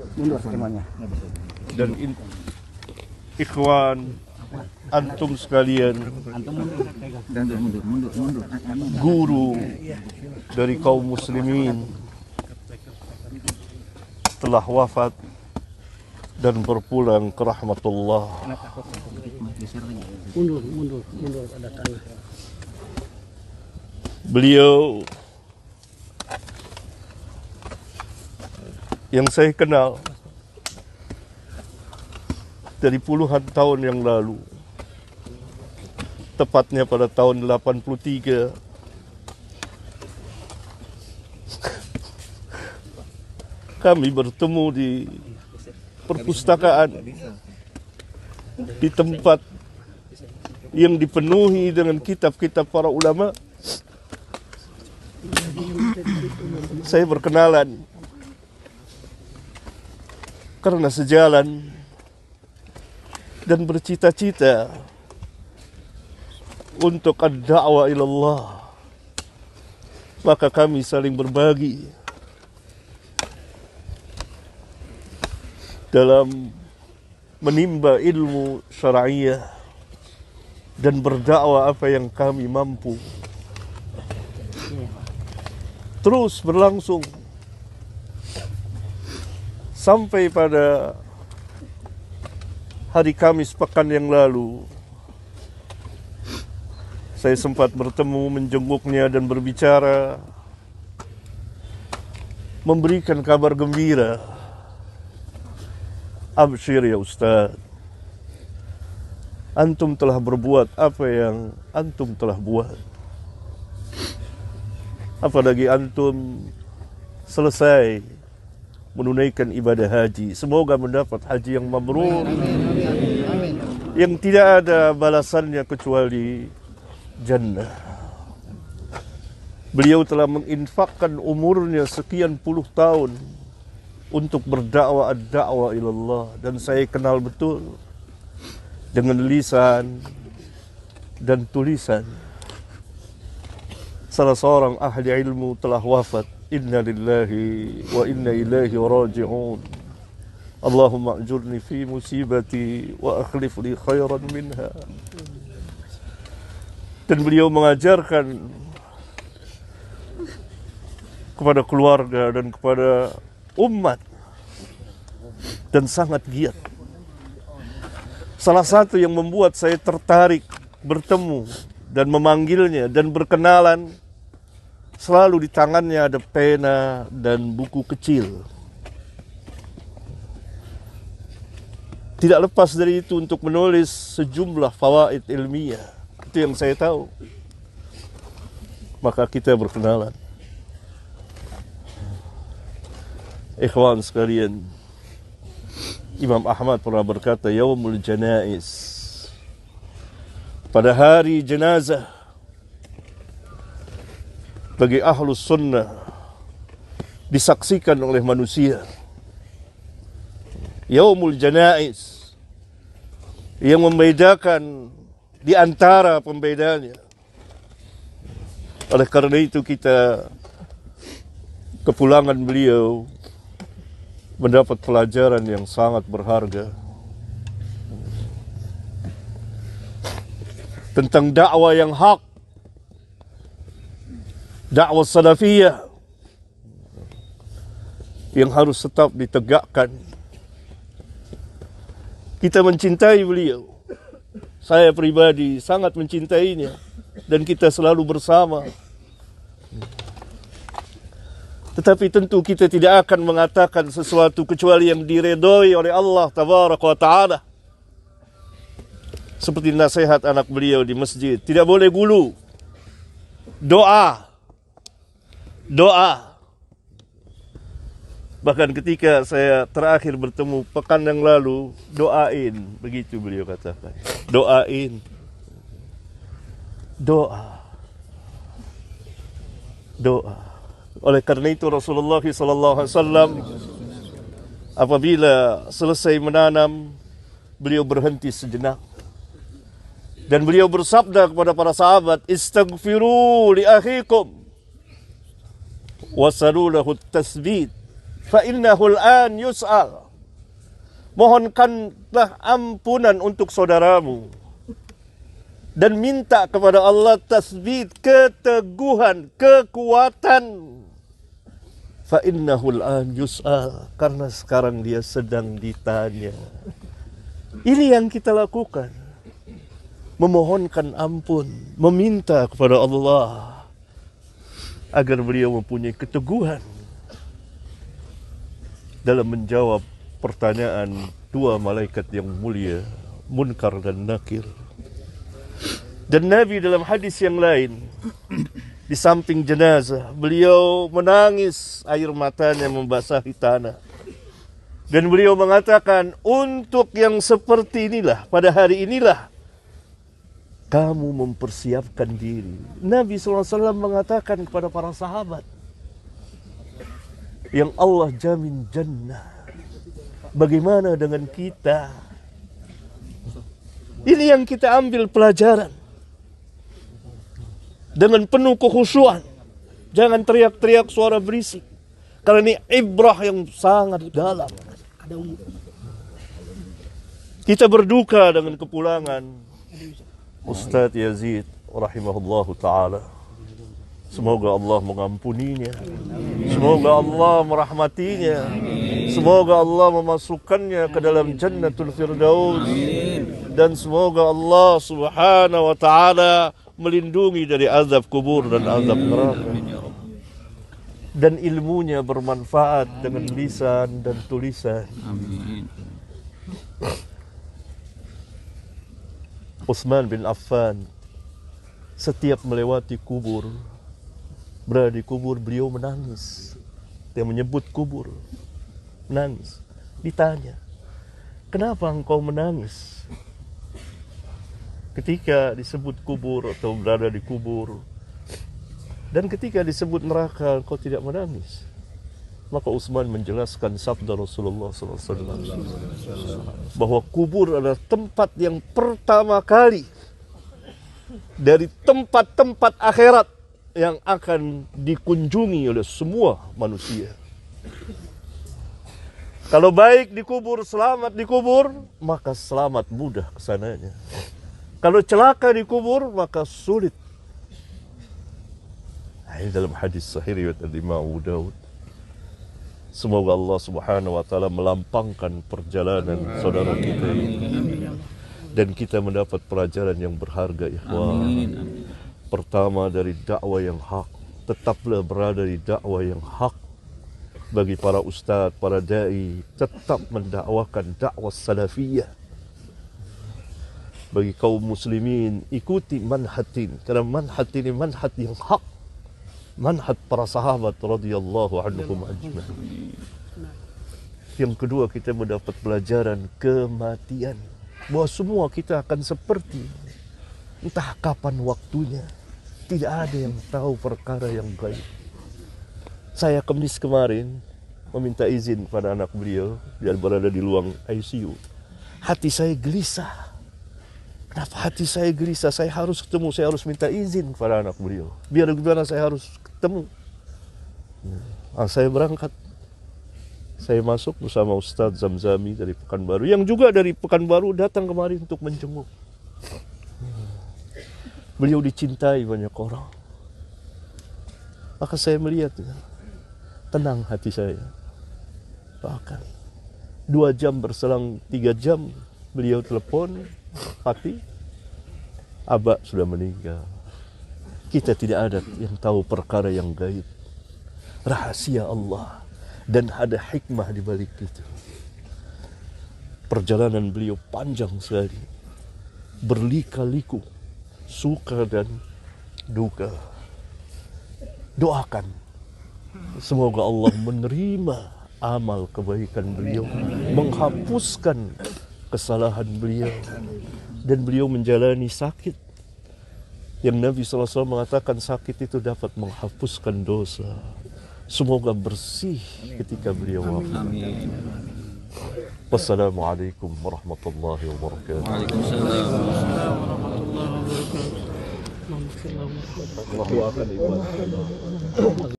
Mundur semuanya. Dan ikhwan antum sekalian, guru dari kaum muslimin telah wafat dan berpulang ke rahmatullah. Mundur ada tanah. Beliau yang saya kenal dari puluhan tahun yang lalu, tepatnya pada tahun 83, kami bertemu di perpustakaan, di tempat yang dipenuhi dengan kitab-kitab para ulama. Saya berkenalan karena sejalan dan bercita-cita untuk ad-da'wah ilallah, maka kami saling berbagi dalam menimba ilmu syar'iyah dan berdakwah apa yang kami mampu. Terus berlangsung sampai pada hari Kamis pekan yang lalu, saya sempat bertemu, menjenguknya dan berbicara, memberikan kabar gembira. Absyir ya Ustaz, antum telah berbuat apa yang antum telah buat. Apalagi antum selesai menunaikan ibadah haji. Semoga mendapat haji yang mabrur, yang tidak ada balasannya kecuali jannah. Beliau telah menginfakkan umurnya sekian puluh tahun untuk berdakwah ad-da'wah ilallah, dan saya kenal betul dengan lisan dan tulisan. Salah seorang ahli ilmu telah wafat. Inna lillahi wa inna ilaihi raji'un. Allahumma ajurni fi musibati wa akhlif li khairan minha. Dan beliau mengajarkan kepada keluarga dan kepada umat, dan sangat giat. Salah satu yang membuat saya tertarik bertemu dan memanggilnya dan berkenalan, selalu di tangannya ada pena dan buku kecil. Tidak lepas dari itu untuk menulis sejumlah fawaid ilmiah. Itu yang saya tahu. Maka kita berkenalan. Ikhwan sekalian, Imam Ahmad pernah berkata, Yaumul Janaiz, pada hari jenazah bagi ahlus sunnah disaksikan oleh manusia. Yaumul Janaiz yang membedakan di antara pembedanya. Oleh karena itu kita kepulangan beliau mendapat pelajaran yang sangat berharga tentang dakwah yang hak, dakwah salafiyah yang harus tetap ditegakkan. Kita mencintai beliau. Saya pribadi sangat mencintainya dan kita selalu bersama. Tetapi tentu kita tidak akan mengatakan sesuatu kecuali yang diredoi oleh Allah Tabaraka wa Ta'ala. Seperti nasihat anak beliau di masjid, tidak boleh gulu. Doa. Bahkan ketika saya terakhir bertemu pekan yang lalu, doain, begitu beliau katakan. Doain. Doa. Oleh karena itu Rasulullah SAW apabila selesai menanam, beliau berhenti sejenak dan beliau bersabda kepada para sahabat, istaghfiru li akhikum wasalu lahu tasbit fa innahul an yus'al. Mohonkanlah ampunan untuk saudaramu dan minta kepada Allah tasbit, keteguhan, kekuatan. Fa innahul an yus'al, karena sekarang dia sedang ditanya. Ini yang kita lakukan, memohonkan ampun, meminta kepada Allah agar beliau mempunyai keteguhan dalam menjawab pertanyaan dua malaikat yang mulia, Munkar dan Nakir. Dan Nabi dalam hadis yang lain, di samping jenazah, beliau menangis, air matanya membasahi tanah. Dan beliau mengatakan, untuk yang seperti inilah, pada hari inilah, kamu mempersiapkan diri. Nabi SAW mengatakan kepada para sahabat, yang Allah jamin jannah, bagaimana dengan kita? Ini yang kita ambil pelajaran. Dengan penuh kekhusyuan. Jangan teriak-teriak suara berisik. Karena ini ibrah yang sangat dalam. Kita berduka dengan kepulangan Ustadz Yazid rahimahullahu ta'ala. Semoga Allah mengampuninya. Semoga Allah merahmatinya. Semoga Allah memasukkannya ke dalam Jannatul Firdaus. Dan semoga Allah subhanahu wa ta'ala melindungi dari azab kubur dan azab neraka. Dan ilmunya bermanfaat dengan lisan dan tulisan. Amin. Utsman bin Affan setiap melewati kubur, berada di kubur, beliau menangis. Dia menyebut kubur, menangis. Ditanya, kenapa engkau menangis ketika disebut kubur atau berada di kubur, dan ketika disebut neraka engkau tidak menangis? Maka Utsman menjelaskan sabda Rasulullah SAW bahwa kubur adalah tempat yang pertama kali dari tempat-tempat akhirat yang akan dikunjungi oleh semua manusia. Kalau baik di kubur, selamat di kubur, maka selamat mudah kesananya. Kalau celaka di kubur, maka sulit. Ini dalam hadis sahih riwayat Imam Abu Daud. Semoga Allah subhanahu wa ta'ala melampangkan perjalanan saudara kita ini. Dan kita mendapat pelajaran yang berharga, ikhwan. Pertama, dari dakwah yang hak. Tetaplah berada di dakwah yang hak. Bagi para ustadz, para da'i, tetap mendakwakan dakwah salafiyah. Bagi kaum muslimin, ikuti manhatin. Karena manhat ini manhat yang hak. Manhat para sahabat radhiyallahu anhum ajma'in. Yang kedua, kita mendapat pelajaran kematian. Bahwa semua kita akan seperti, entah kapan waktunya. Tidak ada yang tahu perkara yang gaib. Saya Kamis kemarin meminta izin pada anak beliau biar berada di ruang ICU. Hati saya gelisah. Kenapa hati saya gelisah? Saya harus ketemu, saya harus minta izin kepada anak beliau. Biar gimana saya harus ketemu. Saya berangkat. Saya masuk bersama Ustadz Zamzami dari Pekanbaru, yang juga dari Pekanbaru datang kemari untuk menjenguk. Beliau dicintai banyak orang. Maka saya melihat, tenang hati saya. Bahkan 2 jam berselang 3 jam, beliau telepon, Fatih, Abah sudah meninggal. Kita tidak ada yang tahu perkara yang gaib. Rahasia Allah. Dan ada hikmah di balik itu. Perjalanan beliau panjang sekali. Berlika-liku. Suka dan duka. Doakan. Semoga Allah menerima amal kebaikan beliau. Menghapuskan kesalahan beliau. Dan beliau menjalani sakit. Yang Nabi SAW mengatakan sakit itu dapat menghapuskan dosa. Semoga bersih ketika beliau wafat. Amin. Wassalamualaikum warahmatullahi wabarakatuh. Waalaikumsalam warahmatullahi wabarakatuh. Allahu akbar.